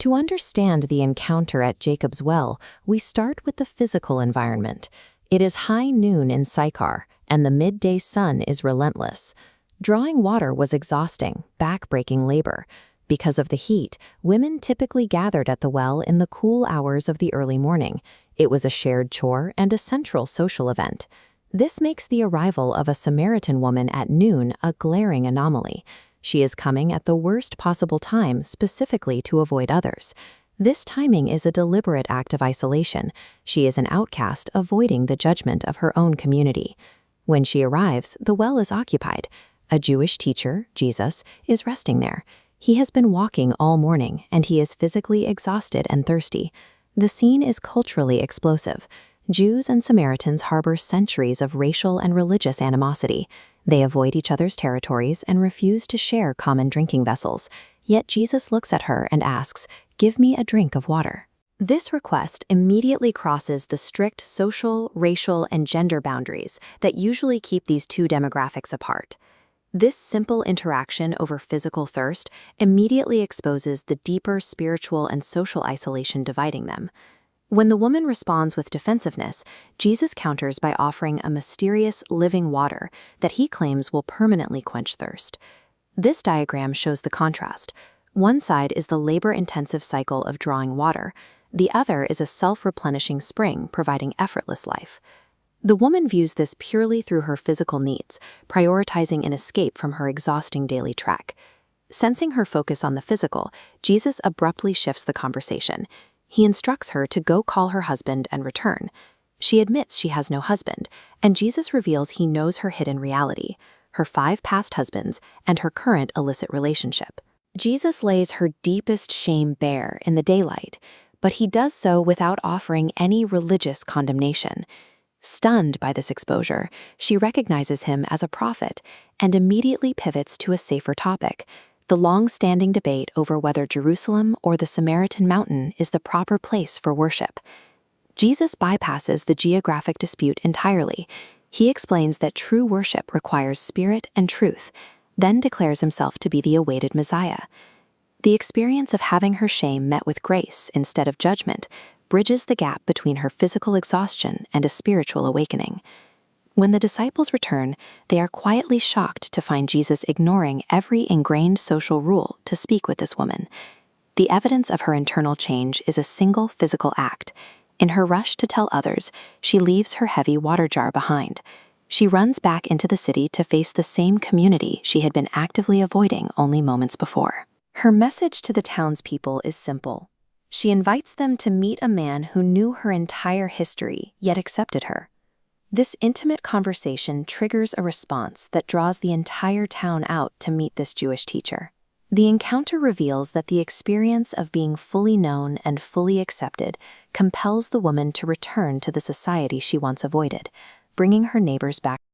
To understand the encounter at Jacob's well, we start with the physical environment. It is high noon in Sychar, and the midday sun is relentless. Drawing water was exhausting, back-breaking labor. Because of the heat, women typically gathered at the well in the cool hours of the early morning. It was a shared chore and a central social event. This makes the arrival of a Samaritan woman at noon a glaring anomaly. She is coming at the worst possible time specifically to avoid others. This timing is a deliberate act of isolation. She is an outcast avoiding the judgment of her own community. When she arrives, the well is occupied. A Jewish teacher, Jesus, is resting there. He has been walking all morning, and he is physically exhausted and thirsty. The scene is culturally explosive. Jews and Samaritans harbor centuries of racial and religious animosity. They avoid each other's territories and refuse to share common drinking vessels. Yet Jesus looks at her and asks, "Give me a drink of water." This request immediately crosses the strict social, racial, and gender boundaries that usually keep these two demographics apart. This simple interaction over physical thirst immediately exposes the deeper spiritual and social isolation dividing them. When the woman responds with defensiveness, Jesus counters by offering a mysterious living water that he claims will permanently quench thirst. This diagram shows the contrast. One side is the labor-intensive cycle of drawing water. The other is a self-replenishing spring providing effortless life. The woman views this purely through her physical needs, prioritizing an escape from her exhausting daily trek. Sensing her focus on the physical, Jesus abruptly shifts the conversation. He instructs her to go call her husband and return. She admits she has no husband, and Jesus reveals he knows her hidden reality, her 5 past husbands, and her current illicit relationship. Jesus lays her deepest shame bare in the daylight, but he does so without offering any religious condemnation. Stunned by this exposure, she recognizes him as a prophet and immediately pivots to a safer topic: the long-standing debate over whether Jerusalem or the Samaritan mountain is the proper place for worship. Jesus bypasses the geographic dispute entirely. He explains that true worship requires spirit and truth, then declares himself to be the awaited Messiah. The experience of having her shame met with grace instead of judgment bridges the gap between her physical exhaustion and a spiritual awakening. When the disciples return, they are quietly shocked to find Jesus ignoring every ingrained social rule to speak with this woman. The evidence of her internal change is a single physical act. In her rush to tell others, she leaves her heavy water jar behind. She runs back into the city to face the same community she had been actively avoiding only moments before. Her message to the townspeople is simple. She invites them to meet a man who knew her entire history, yet accepted her. This intimate conversation triggers a response that draws the entire town out to meet this Jewish teacher. The encounter reveals that the experience of being fully known and fully accepted compels the woman to return to the society she once avoided, bringing her neighbors back